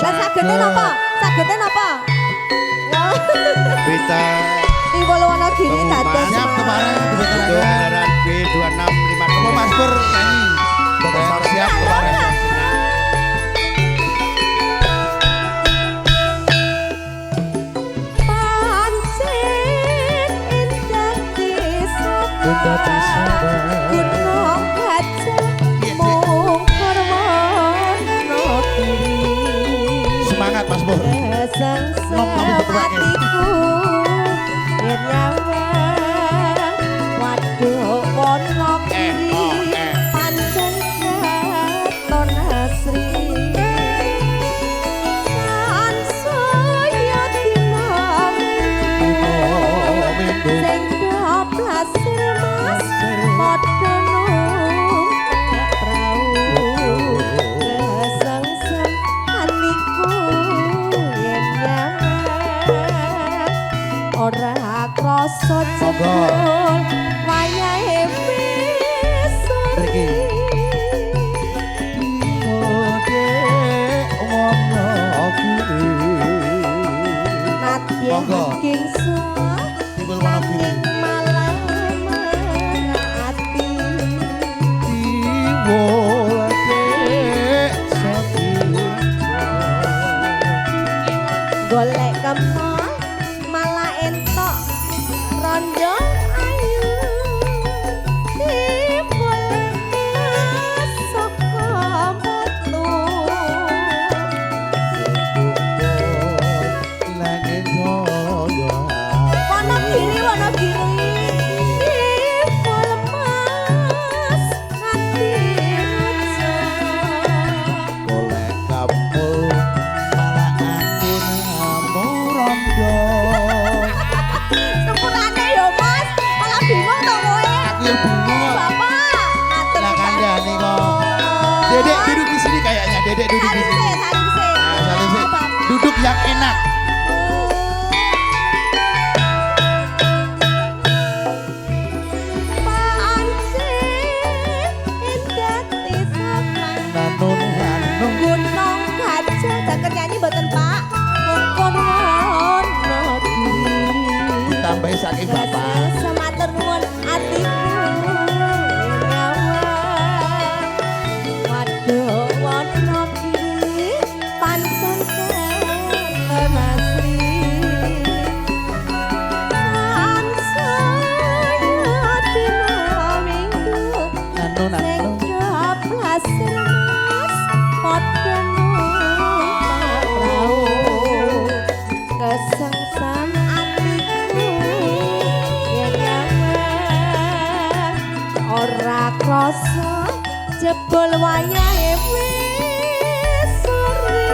Lah sagete napa? Sagete napa? Berita Timbul Wonogiri dados Siap kemarin itu dibetulkan. kendaraan B2652. Kamu Mas Pur nyanyi. Siap kemarin. Pancen indah desa Gunung Gajah mung Purwono kiri Semangat Mas Pur. Nom kamu betul hatiku yen nyawang waduh kono kiri pancen katon asri sansaya dinami sing doblasir mas padha numpak prau kesengsen hatiku yen nyawang ora krasa jebul wayahe wis Mriki. Nadya Monggo. kingsu Timbul Wonogiri. nanging malah merati golek kemol malah entok rondo ayu timbul saka metu Wonogiri Wonogiri timbul mas hati raja sepurane yo mas malah bingung to kowe Aku yang bingung kok. bapak matur Lah kandhani kok. nuwun. Dedek duduk di sini kayaknya. Dedek duduk di sini. Salim sih. Nah, salim sih. Bapak. Duduk yang enak. Pancen indah tisapang Nanun. gunung gajah jaket nyanyi mboten Pak mungkon wono diri Tambahin saking bapak. sematur nuwun atiku nyawang waduh wono kiri pancen katon asri sansaya dina minggu Nanun. sing doblasir mas padha numpak prau kesengsan atiku yen nyawang ora krasa jebul wayahe wis sore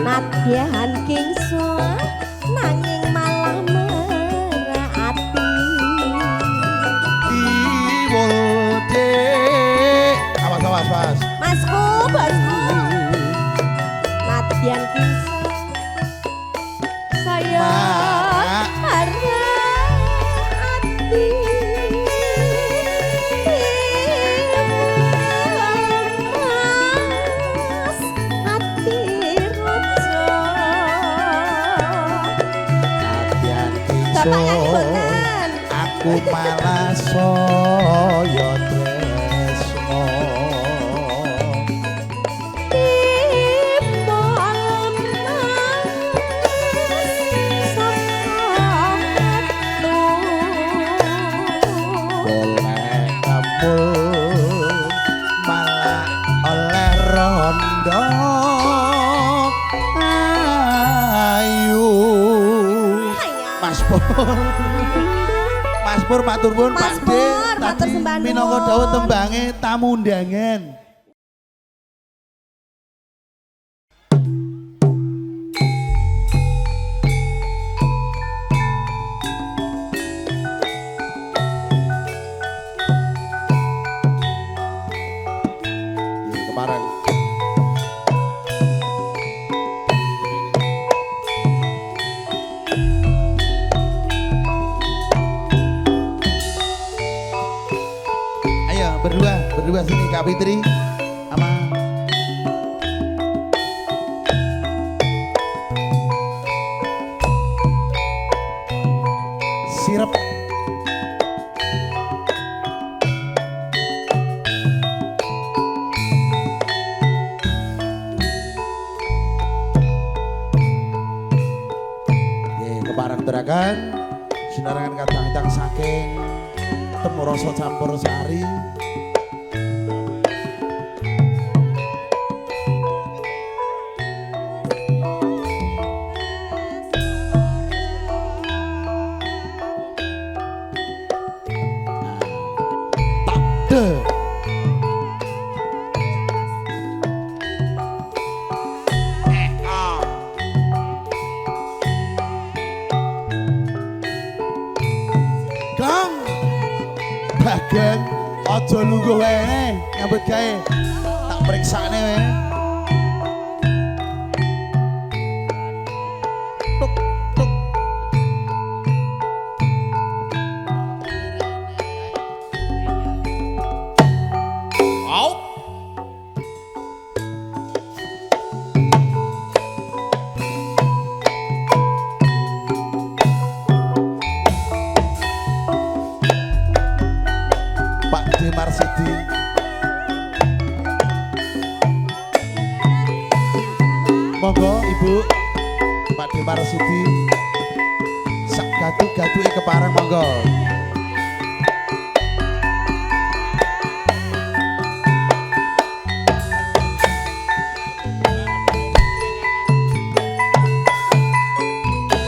Nadyan kingsu nanging malah merati Awas. Masku bosku Nadyan kingsu saya Mak. harati mas hati raja Bapak nyanyi boten Aku malah soyo tresno. Boleh ngepul malah oleh rondo ayu. Mas Pur. Mas Pur matur nuwun Mas Pak D. Pur, matur Tadi sembah minangka nuwun. dawuh tembange tamu undangan. Kemarin dua sini Kak Fitri sama sirep. Keparang terakan sinarangan kadang-kadang saking temu rasa campur sari. Takde Kang Bagen aja lungguh wae nyambut gawe tak periksane wae. Tuk tuk. Au. Pak D Marsidi monggo Ibu Pak D Marsidi sak gatu-gatuke kepareng monggo.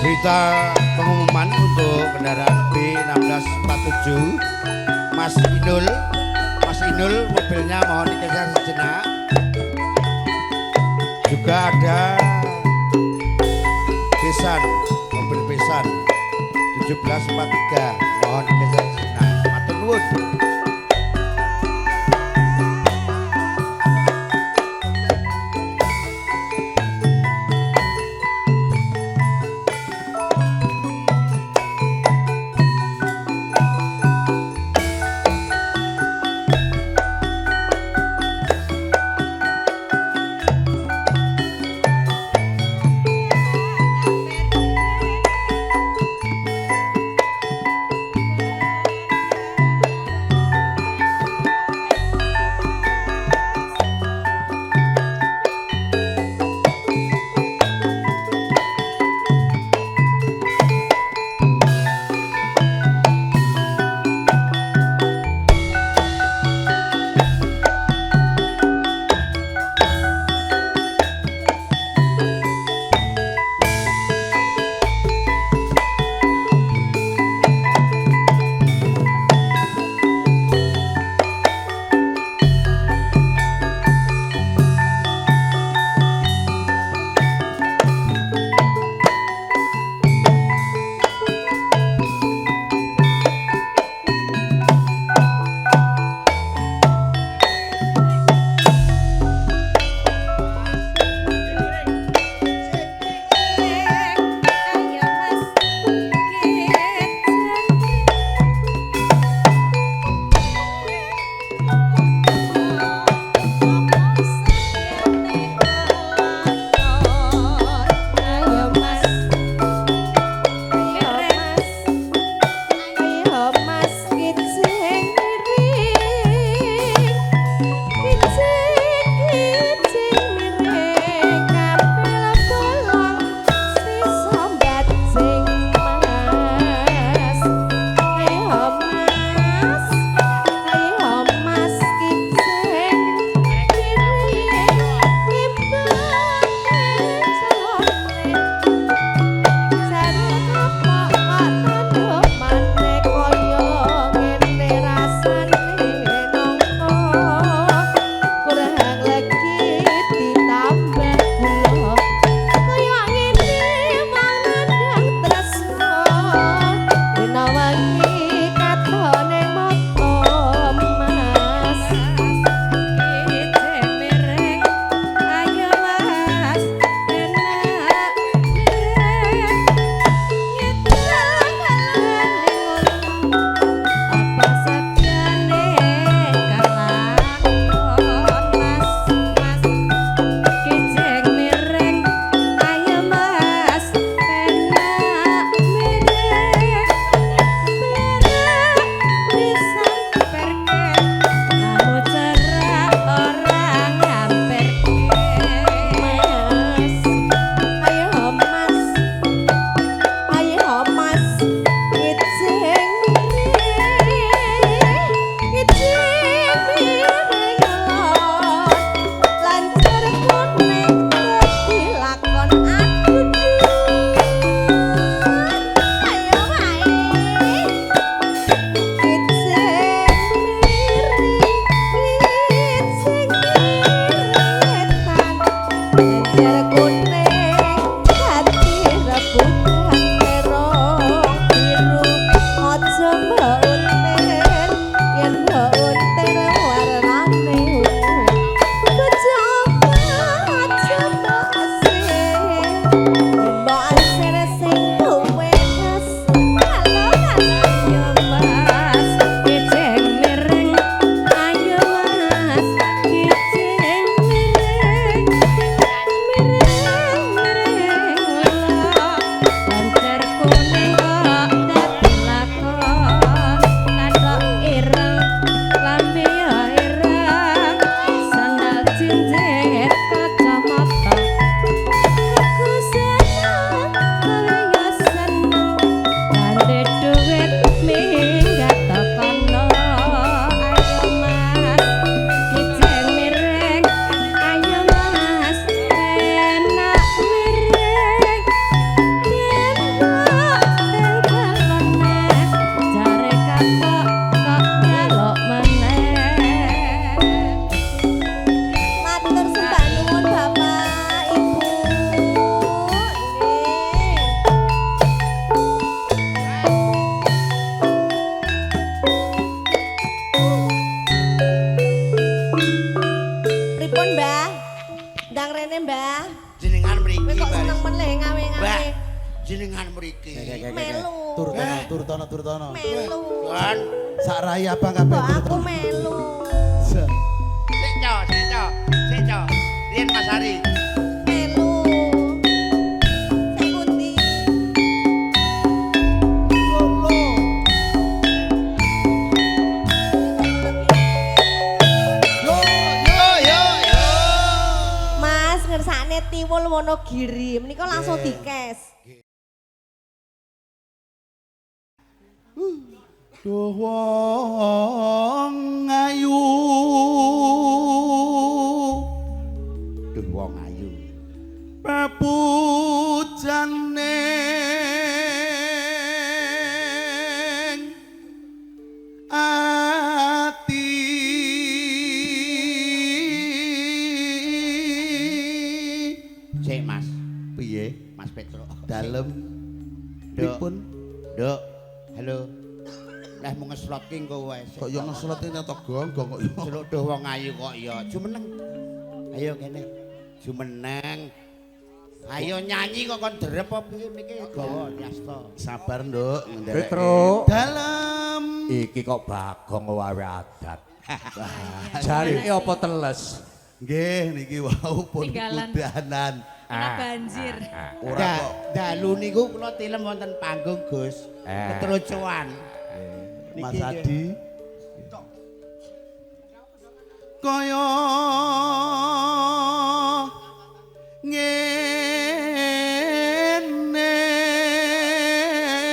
Berita pengumuman untuk kendaraan B1647 Mas Inul mobilnya mohon dikejar sejenak. Juga ada Besan, mobil Besan 1743 mohon dikejar sejenak. Matur nuwun. Durtono Durtono. Melu. Kon. Sak raya abang kabeh Mbok aku Durtono. melu. Se. Sik, Cok, sik, Cok. Sik, Cok. Riyen Mas Ari. Melu. Sing pundi? Lolo. Yo yo yo yo. Mas ngersakne Tiwul Wonogiri. Menika langsung dikes. Duh wong ayu. Duh wong ayu. Papujane ati Sik, Mas. piye Mas Petro. dalem Duk. pripun Duk. Halo. Lah mau ngeslot ki engko wae. kok yo ngeslot nyata gonggong kok yo Celuk duh wong ayu kok ya. Jumeneng. Ayo kene. Jumeneng. Ayo nyanyi kok kon derep apa piye niki gawa yasta. sabar nduk Petro. dalem Iki kok Bagong wae adat. Jarine apa teles? nggih niki wau pun Tinggalan. kudanan Kena banjir. ora kok Dalu niku kula tilem wonten panggung Gus. Keterucuan. Mas Niki Adi kaya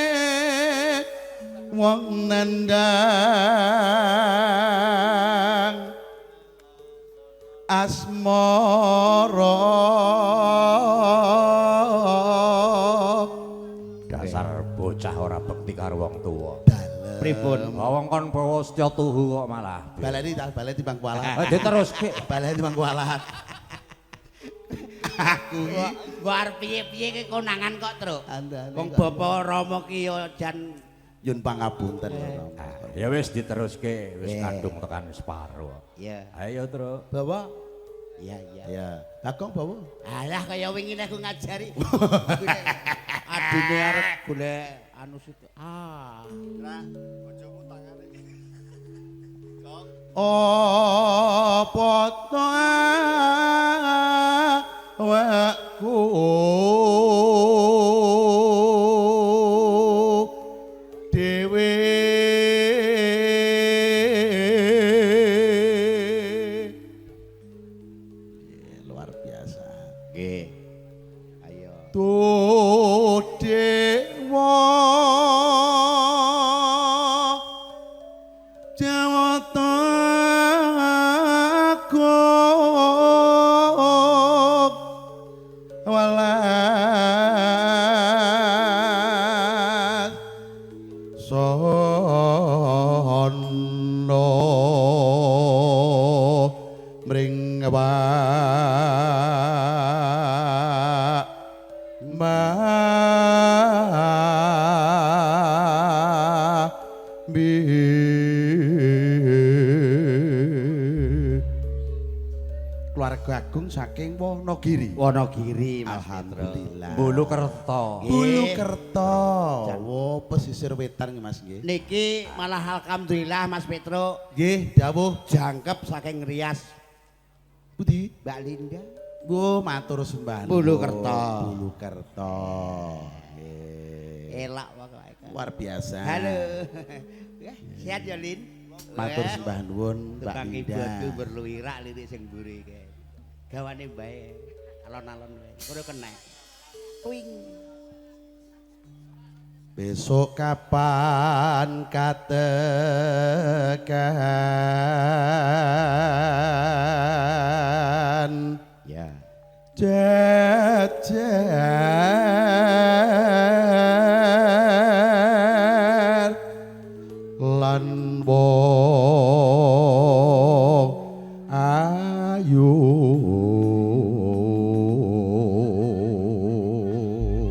ngene wong nandang asmara Dasar bocah ora bekti karo wong tuwa. pripun? Wong kon bawa setya tuhu kok malah. baleni timbang kualat Diteruske. baleni timbang kualat Aku iki war piye-piye ki konangan kok, Truk. Andane Wong kok. Bapak Rama ki ya jan Yun pangapunten Ya wis diteruske, wis Eh. kandung tekan separo. ya. Ayo, Tru. bawa Iya, iya. ya Bagong bawa Alah kaya wingi nek aku ngajari. Adune arep golek anu situ. apa to awakku dhewe luar biasa Nggih. Ayo. tuh dewa Jawa Tengah walas sono mring keluarga agung saking Wonogiri. Wonogiri Mas Petro. Alhamdulillah. Bulu kerta. Bulu Kerto. Oh, pesisir wetan nggih Mas nggih. Niki malah alhamdulillah Mas Petro Nggih, dawuh. jangkep saking Rias Budi. Mbak Linda. Bu matur sembah. Bulu Kerto. Bulu Kerto. Nggih. Elak pokoke. Luar biasa. Halo. Ya, sehat ya Lin. Matur sembah nuwun Mbak Tukang Linda. ibu berluirak lirik sing mburi kae. Gawane bae. Alon-alon wae. Kono kena. Wing. Besok kapan katekan Ya. jajar lan wong ayu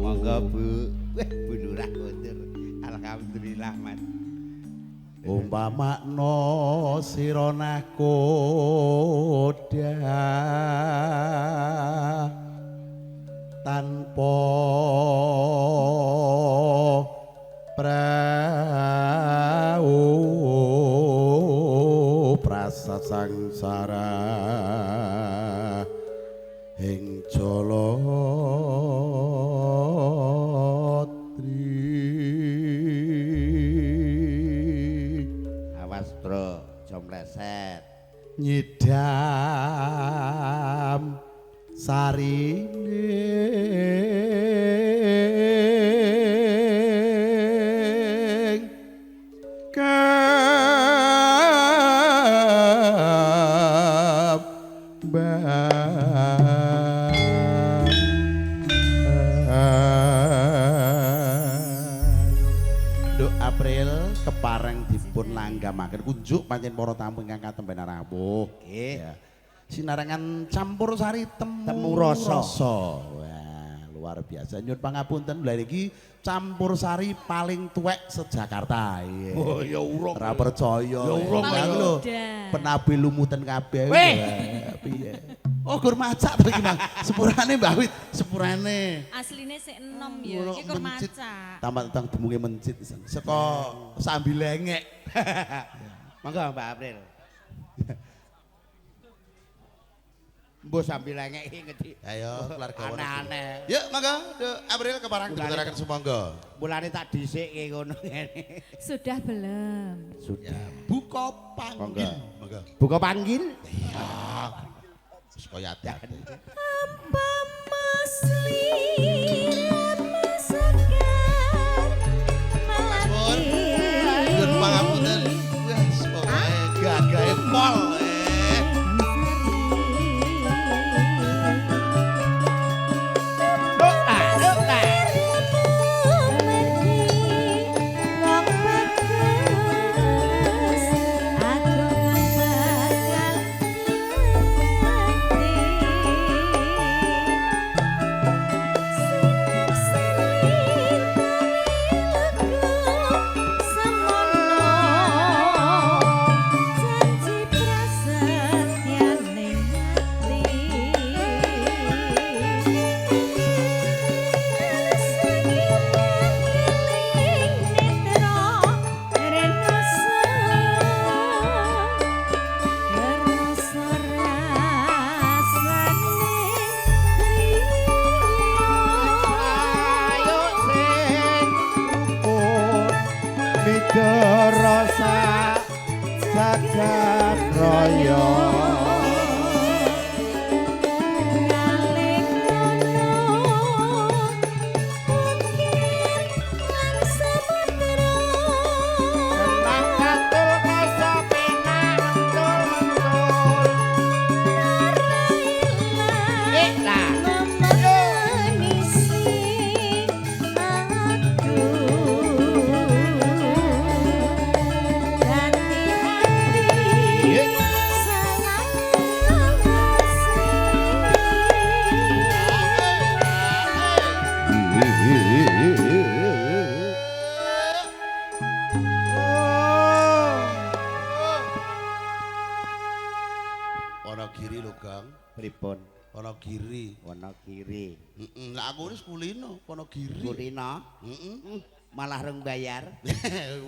Monggo Bu. Weh, Bu Lurah kondur. Alhamdulillah, Mas. umpamakna sira nakoda tanpa prabu sangsara ing Jalotri. Awas bro, jom leset. Nyidam sarine April kepareng dipun langgamaken kunjuk pancen para tamu ingkang katemben rawuh nggih. Sinarengan campur sari temu rasa. Wah, luar biasa. Nyuwun pangapunten lha iki campur sari paling tuwek se-Jakarta. Oh ya urung. Ora percaya. Ya urung lho. Penabe lumutan kabeh. Piye? Oh, gur macak to iki, Mang. Sepurane Mbah Wit, sepurane. Asline sik enom ya, iki kur macak. Tambah tentang demunge mencit saka sambil lengek. Monggo Mbak April. Mbok sambil lengek iki ngendi? Ayo keluarga aneh-aneh. Yuk monggo, Duk April keparang dituturaken sumangga. Mulane tak dhisikke ngono ngene. Sudah belum? Sudah. Buka panggil. Monggo. Buka panggil? Iya. Wis kaya ati. Apa masliramu sekar melati? Nyuwun pangapunten. Wes pokoke gagahe pol. Rasa jagat raya Wonogiri lho, Gang. Pripun? Wonogiri. Wonogiri. Heeh, lah aku wis kulino Wonogiri. Kulino? Malah rong bayar.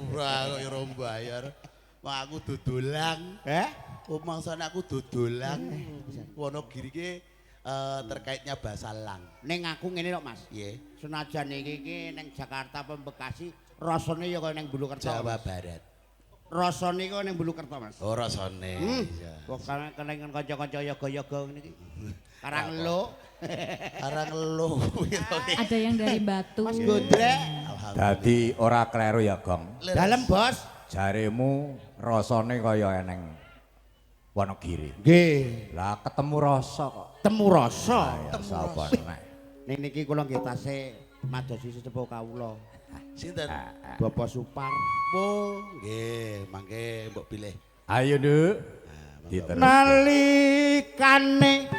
Ora kok ora bayar. Wong aku dodolan. Maksane aku dodolan. Wonogiri ki terkaitnya Basalang. Ning aku ngene kok, Mas. Nggih. Senajan iki ning Jakarta apa Bekasi, rasane ya kaya ning Bulukerto. Jawa Barat. Rasane kaya ning Bulukerto, Mas. Oh, rasane. Iya. Kok kenengan kanca-kanca yoga-yoga ngene iki. Karang lo. Arang elo. Ada yang dari Batu. Mas Gondrek. Dadi ora kleru ya, Gong. Dalem, Bos. Jaremu rasane kaya eneng Wonogiri. Nggih. Lah ketemu rasa kok. Temu rasa. Ya sapa nek. Ning niki kula nggih tasih madosi sesepuh kawula. Sinten? Bapak Supar. Oh, nggih, mangke mbok pilih. Ayo, Nduk. Diterus. Nalikane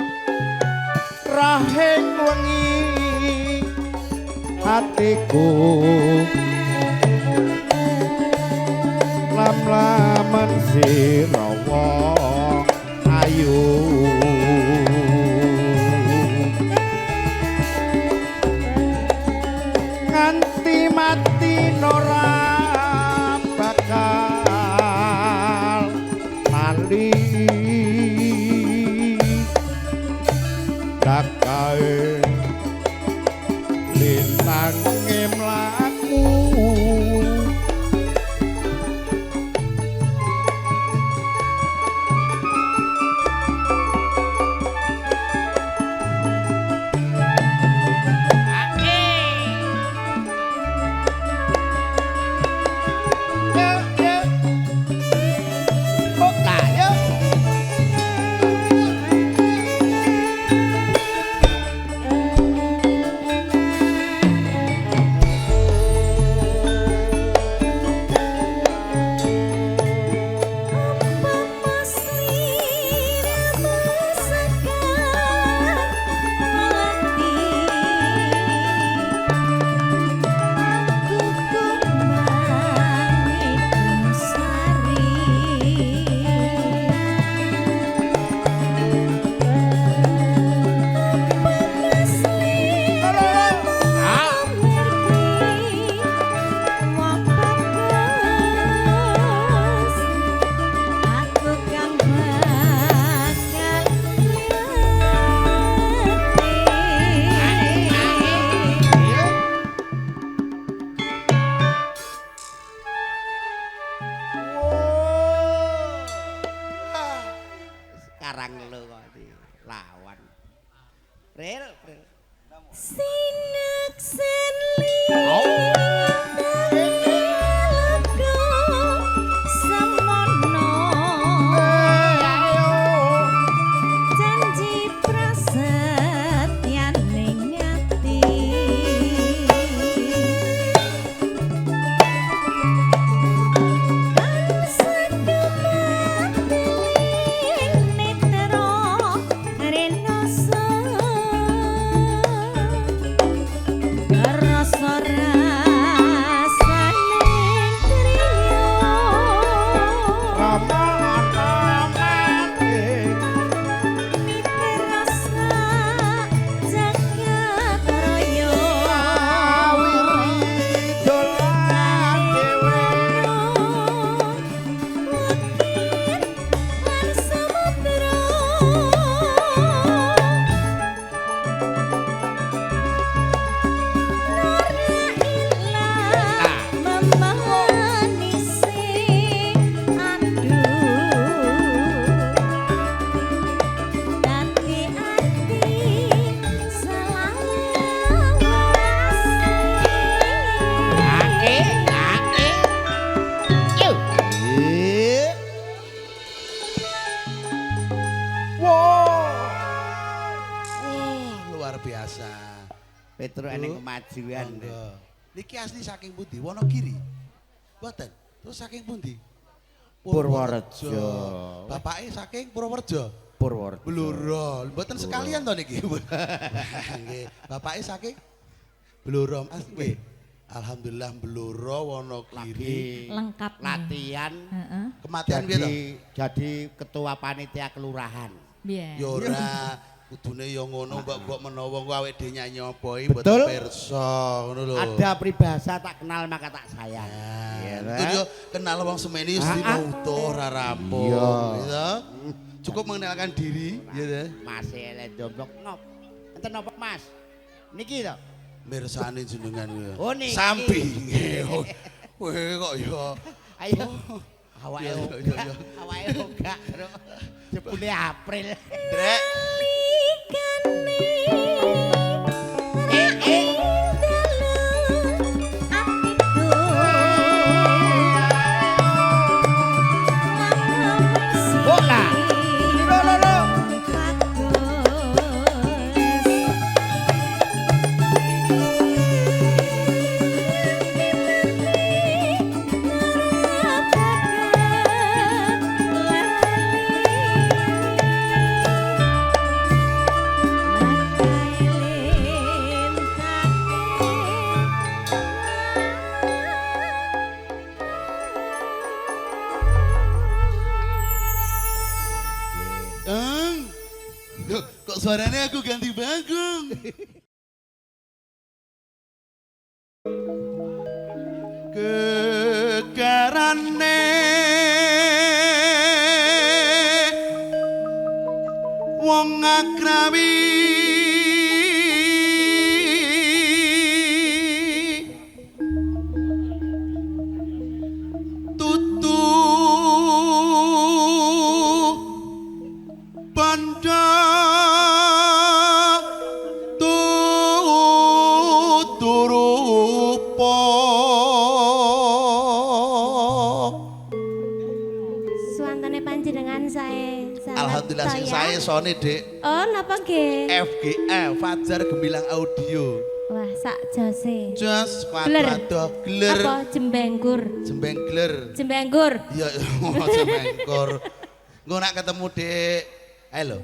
rahing wengi hatiku lam-laman sirawa ayu nganti mati nora bakal lali Pril, Pril. Sinek senli Oh. lego semono janji prasetyane ngati Luar biasa. Petro eneng kemajuan. Monggo. Niki asli saking pundi? Wonogiri. Mboten. Terus saking pundi? Purworejo. Bapake saking Purworejo. Purworejo. Bluro. Mboten sekalian to niki. Nggih. Bapake saking Bluro. Nggih. Alhamdulillah Bluro Wonogiri. lengkap nih. Latihan. Heeh. Kematian piye to? Jadi ketua panitia kelurahan. Biar. Ya ora kudune ya ngono mbok menawa engko awake dhewe nyanyi apa iki Betul. mboten pirsa ngono lho. Ada peribahasa tak kenal maka tak sayang. Iya, Itu yo kenal wong semeni wis utuh ora rampung. Iya. Gitu. Cukup mengenalkan diri, ya ta. Masih elek domblok ngop. Enten apa Mas? Niki to. Mirsani jenengan kuwi. Oh, niki. Sampinge. Kowe kok yo. Ayo. Awake Iya, oga. iya, iya. Awake oga, Bro. Jebule April. Drek. Loh, kok suaranya aku ganti bagong? Kekarane wong akrabi tutu bandha tuturupa. Suwantane panjenengan sae. Alhamdulillah sing sae sone Dik. Oh, napa nggih? FGA Fajar Gemilang Audio. Wah, sak jose. Jos Gler. kuadrado gler Apa jembenggur? jembeng gler. Jembenggur. Iya jembengkor. Engko nak ketemu Dik. Ayo lho.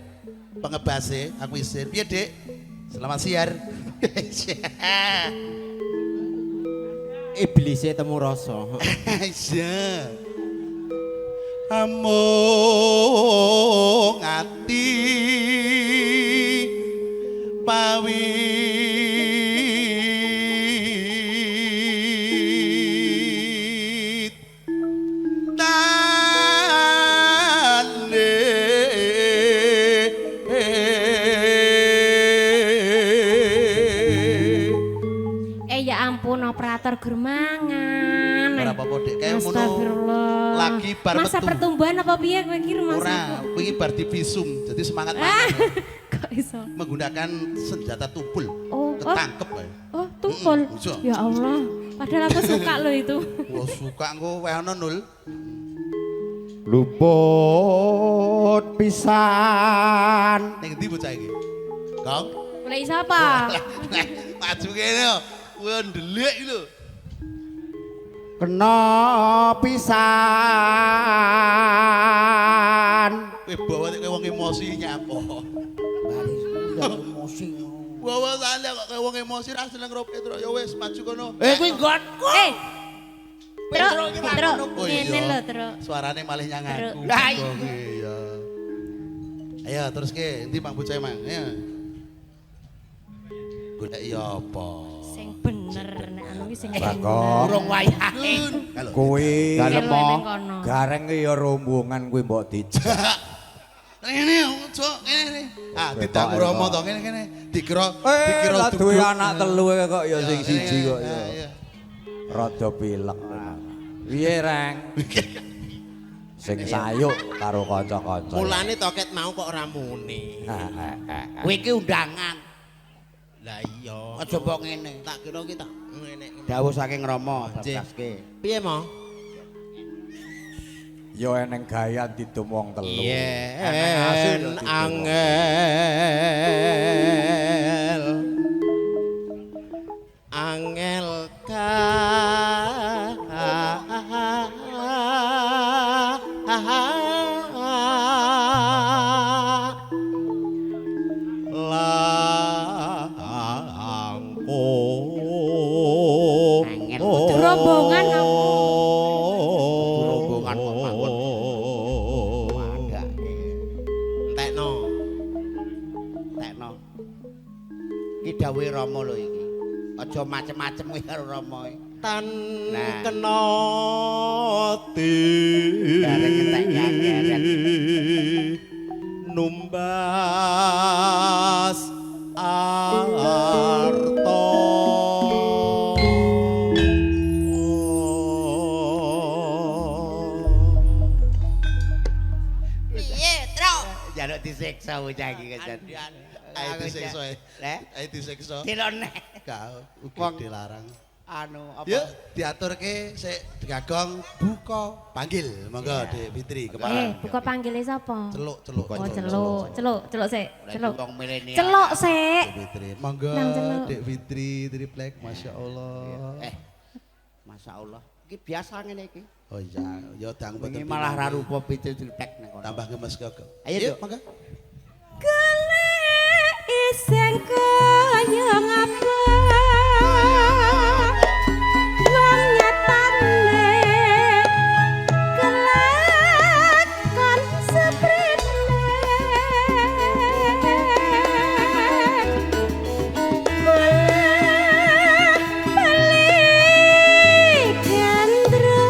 Pengebase aku isin. Piye Dik? Selamat siar. Iblise temu rasa. Iya. Amung ati pawit tane Ya ampun operator germangan. Ora apa-apa Dik, kaya ngono. Astagfirullah. Lagi bar Masa metu. pertumbuhan apa piye kowe iki rumah Ora, sakit? wingi bar divisum, jadi semangat Ah, mangan. Kok iso? menggunakan senjata tumpul. Oh, Ketangkep ae. Oh, tumpul. Iso. Ya Allah. Padahal aku suka loh itu. Wah suka engko wae ana nul. Luput pisan. Ning ndi bocah iki? Kong. Mulai siapa? Maju kene yo. Wah ndelik iki lho. Kena pisan. Kowe bawa nek wong emosi nyapa. Emosi. Bawa sale kok kowe wong emosi ra seneng karo Petro. Ya wis maju kono. Kuwi nggonku. Truk, truk. Oh, Ngene iya. lho, Truk. Suarane malih nyang aku. Lah, Oh, iya. Ayo terus ke, endi Mang bocah Mang? Ayo. Golek ya apa? Sing bener nek anu ki sing Bakon. bener. Urung wayahe. Halo. Kuwi Dalem Elo mo. ning kono. gareng ya rombongan kuwi mbok dijak. Ngene ojo ngene. Ah didangu Rama to ngene. Dikira Lah duwe dubruk. anak telu kok ya sing Ya, siji kok ya. iya. Rada pilek. Piye, Reng? Sing sayuk karo kanca-kanca. Mulane toket mau kok ora muni. Heeh. Kowe iki undangan. Lah iya. Aja mbok ngene. Tak kira ki tak ngene. Dawuh saking Rama Nggih. babaske. Piye mo? Ya eneng gayan didum wong telu. Eneng Yen hasil ya didum wong angel ka langko Rombongan apa? rombongan kok mangkon entekno entekno iki dawuhe Rama lho iki aja macem-macem kuwi karo Rama tan kena gareng entek gareng numbas arto jaluk disiksa bocah iki kan. Ayo disiksa. Leh, Ayo disiksa. dilone. Gak Wong. ugi dilarang. Anu apa? Yuk diaturke sik digagong buka panggil monggo Dik Fitri kepala. Buka panggile sapa? Celuk. Oh, celuk sik, celuk. Wong milenial. Celuk sik. Dik Fitri. Monggo Nang celuk. Dik Fitri triplek masyaallah. Masya Allah. Iki biasa ngene iki. Oh iya, ya dang Wingi boten malah ra pinangi. rupa pitu tek nek kono. Tambah gemes kok. Ayo, Yuk, Duk. monggo. Golek iseng kaya ngapa wong nyatane kelakon seprene beli kendra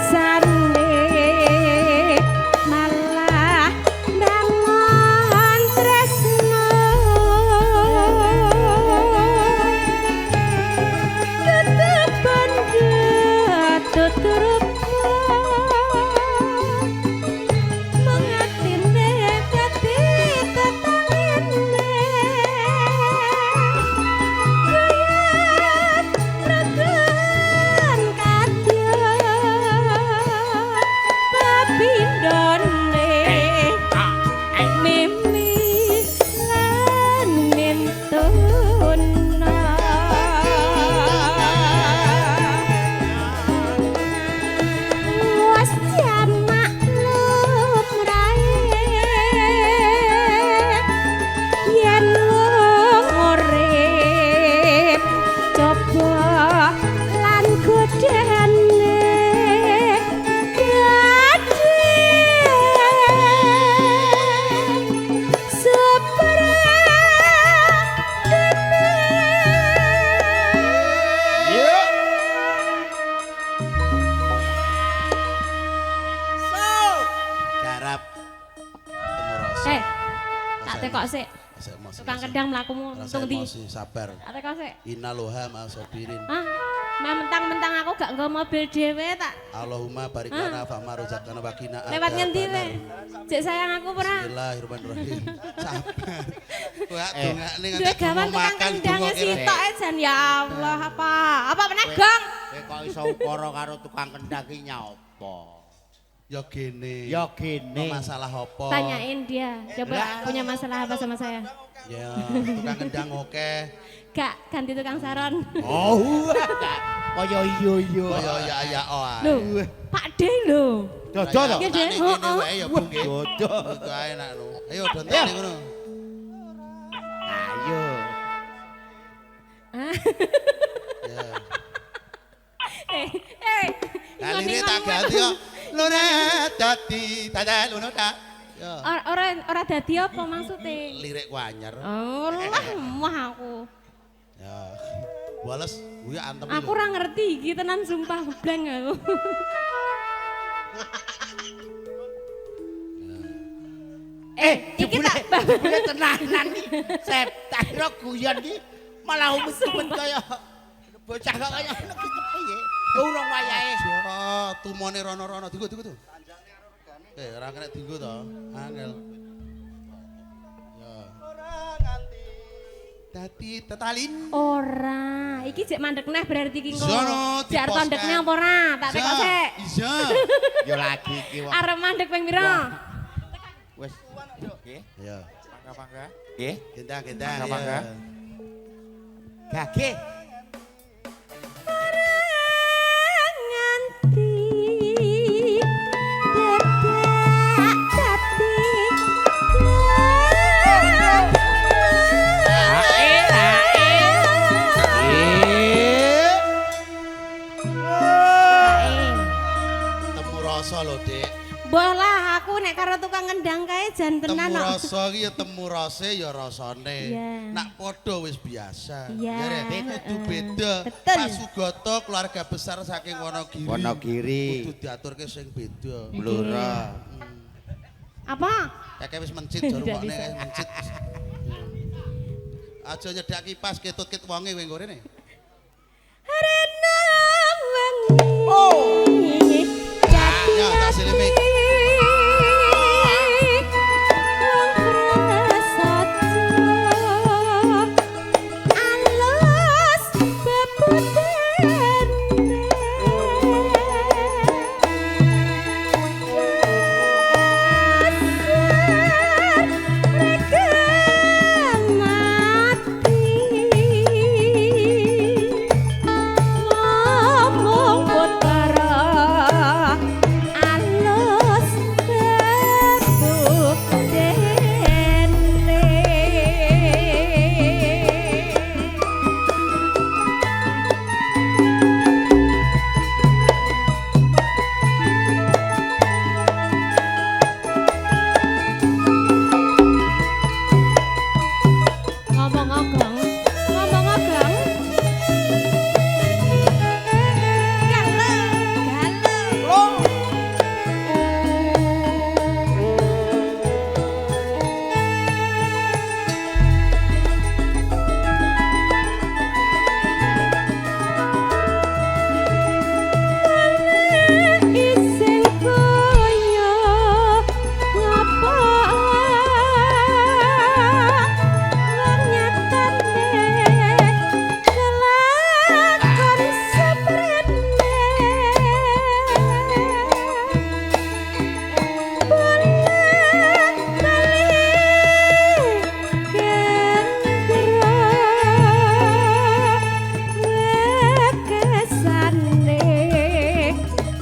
wekesane malah dangon tresno tutupan tuturup mengatine dadi tetangene kuyat regan kadya babindone mimi lan mintuna was jamak lumrahe yen wong urip coba lan godane Garap. Temu rasa. Tak tekok sik. Rasa emosi. Tukang kedang mlakumu Rasa untung ndi? emosi, sabar. Tak tekok sik. Innaloha ma'asabirin. Hah? Meh mentang-mentang aku gak nggo mobil dhewe tak. Allahumma barik lana fama rozaqna wa qina Lewat ngendi le? Cek sayang aku ora. Bismillahirrahmanirrahim. Sabar. Kowe dongakne Duwe gawan tukang kendange sitok jan ya Allah apa? Apa meneh Gong? Kowe kok iso ukara karo tukang kendang ki nyapa? Ya gene. Ya gene. Masalah apa? Tanyain dia. Coba punya masalah apa sama saya? Ya, tukang kendang oke. Gak ganti tukang saron. Oh. Kaya iya. Kaya ya oh. Lho, Pak De lho. Dodol to? Nggih, Dek. Kene wae ya Bu nggih. Dodol. Iku ae nak lho. Ayo dontone ngono. Ayo. Ya. Kalire Kalire tak ganti kok. Lune dadi dadal ngono ta. Ya. Ora dadi apa maksudnya? Lirik ku anyar. Oh, lemah aku. Ya. Wales kuwi antem Aku ora ngerti iki tenan sumpah blank aku. Iki tak Jebule tenanan iki. Setan kira guyon iki malah mesupet kaya bocah kok kaya ngono ki piye? Urung wayahe. Oh, tumone rono-rono dienggo tuh. Ora kena dienggo to. Angel. Ya. Ora nganti dadi tetalin. ora, iki jek mandek neh berarti iki engko. Zono, Jek arep mandekne apa ora? Tak tekok sik. Iya. Ya lagi iki wong. Arep mandek ping pira? Wis. Nggih. Ya. Mangga-mangga. Nggih. Gendang-gendang. Mangga-mangga. Gage. nganti dadak Temu rasa lho, Dik. Mbah lah aku nek karo tukang ngendang kae jan tenan Temu kok. rasa ki ya temu rase ya rasane. Iya. Nak padha wis biasa. Iya. Ya Rek, kudu beda. Betul. Pak Sugoto keluarga besar saking Wonogiri. Wonogiri. Kudu diaturke sing beda. Blora. Apa? Kakek wis mencit jare Ndak wokne bisa. mencit. Aja nyedak kipas ketut-ket wonge kowe ngorene. Arena wengi Ya, tak silimik. wong prasaja alus Ngomong ogong. Ngomong ogong. ising kaya ngapa wong nyatane kelakon seprene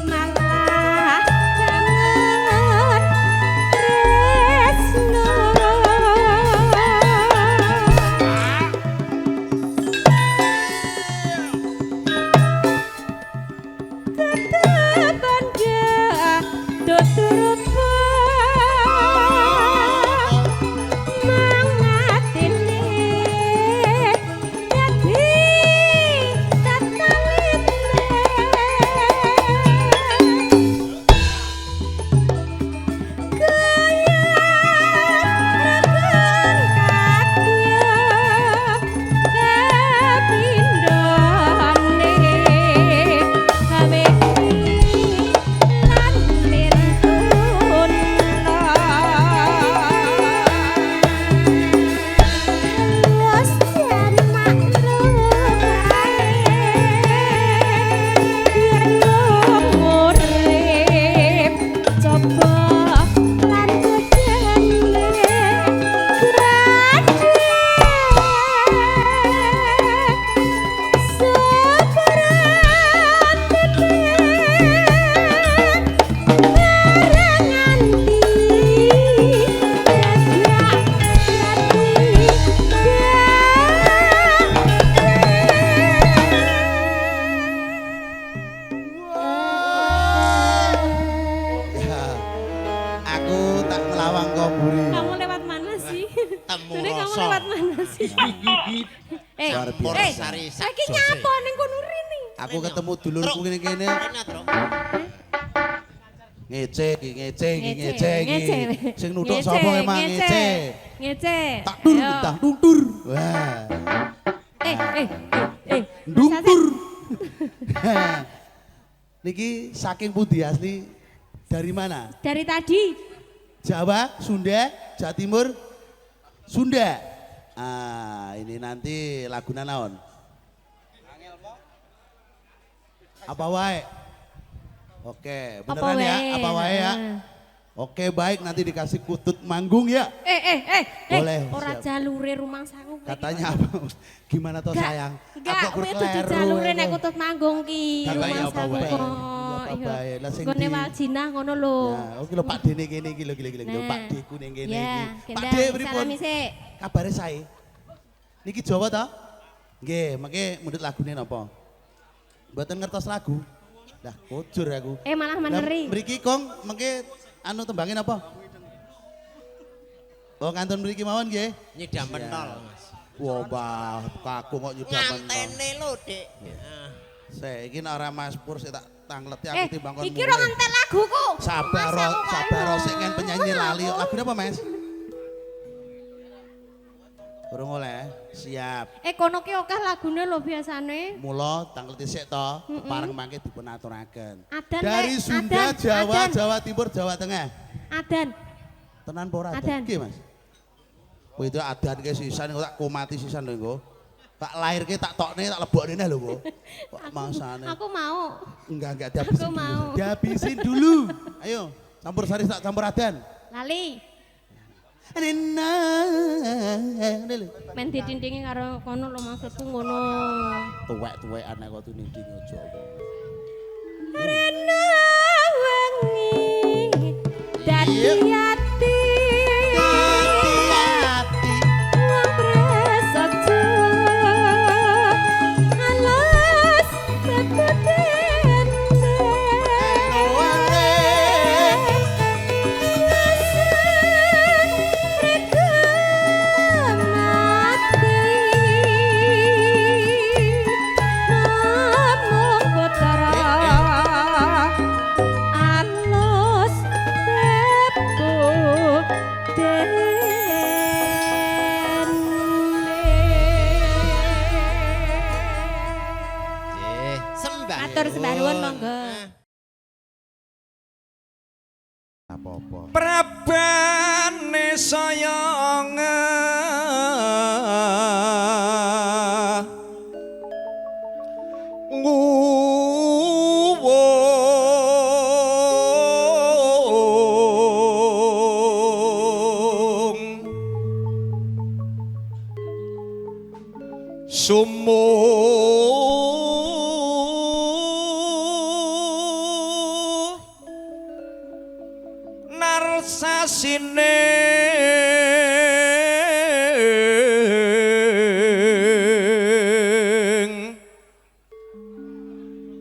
malah kangen tresno banda tuturupa mangatine dadi tatawine kaya rakon kakya pepindhane Tamu Ini kamu rasa. lewat mana sih? Luar biasa. Sari Lagi nyapa ning kono rene. Aku ketemu dulurku kene-kene ngece iki. Sing nuthuk sapa emang ngece. Ngece. Tak dur, Ayo. tak duntur. Wah. Duntur. Niki saking pundi asli? Dari mana? Dari tadi. Jawa, Sunda, Jawa Timur, Sunda. Ah, ini nanti laguna naon? Apa wae? Oke, beneran ya? Apa wae ya? Oke, baik, nanti dikasih kutut manggung ya. Boleh, Ora siap. jalure rumah sangu. Katanya apa? Gimana toh sayang? Enggak, Aku kuwi keleru, dudu jalure nek aku. kutut manggung ki. Katanya Rumah apa sangu wae? kok. Apa Iya. wae? Lah sing Gone di- Waljina ngono lho. Ya, oke lho Pak Dene kene iki lho, lho Nah. Pak Deku ning kene Ya, iki. Pak gendang, De pripun? salami sik. Kabare sae. Niki Jawa ta? Nggih, mengke mundhut lagune napa? Mboten ngertos lagu. Lah, kujur aku. Malah Lah, meneri. mriki Kong mengke anu tembangin apa? Oh, kantun mriki mawon nggih. Nyidam pentol, Mas. Wah, Mbah, kaku kok nyudak mentol. Ngantene lho, Dik. Saya iki nek ora Mas Pur sik tak tangleti aku timbang kon. Iki ro ngentek laguku. Sabar, sik kan penyanyi lali. Lagu apa, Mas? Urung oleh. Siap. Kono ki akeh lagune lho biasane. Mula tangleti sik to, pareng mangke dipun aturaken. Adan, Dari Lek, Sunda, adan, Jawa, adan. Jawa Timur, Jawa Tengah. Adan. Tenan apa ora Adan. Nggih, Mas. Kowe itu adan ke sisan kok tak komati sisan lho engko. Tak lahirke tak tokne tak lebokne lho kok. Kok mangsane. Aku mau. Enggak dihabisin Aku dulu. mau. Dihabisin dulu. Ayo, campur sari tak campur adan. Lali. Rena. Lho. Men didindingi karo kono lho maksudku ngono. Tuwek-tuwekan aku tuh ninding aja. Rena wengi dadi Iya. ati. Hati-hati. Ngapres aja. Alas Matur sembah nuwun monggo. Apa-apa. Prabane sayang nguwung sumuh narsasine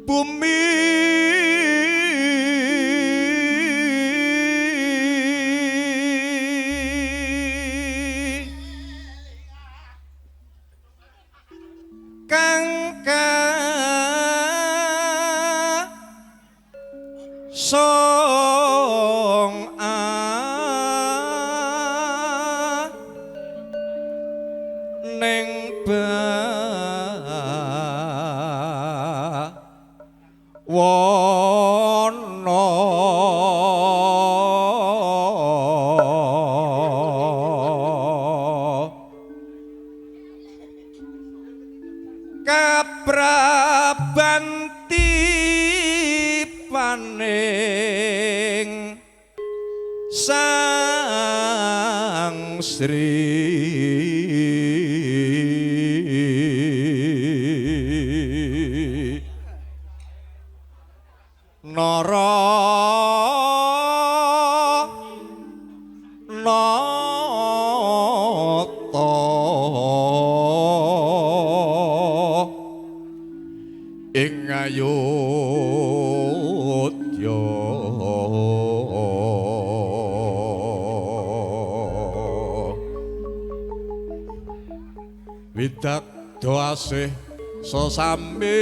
bumi kang song neng wono kaprabanti paning sang Sri Nara Nata ing Ayodya Daddo asih sesami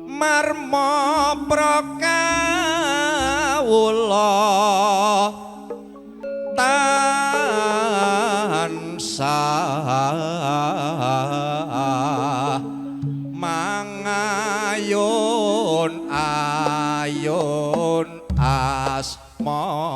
marma prakawula tansah mangayun ayun asmara.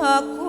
aku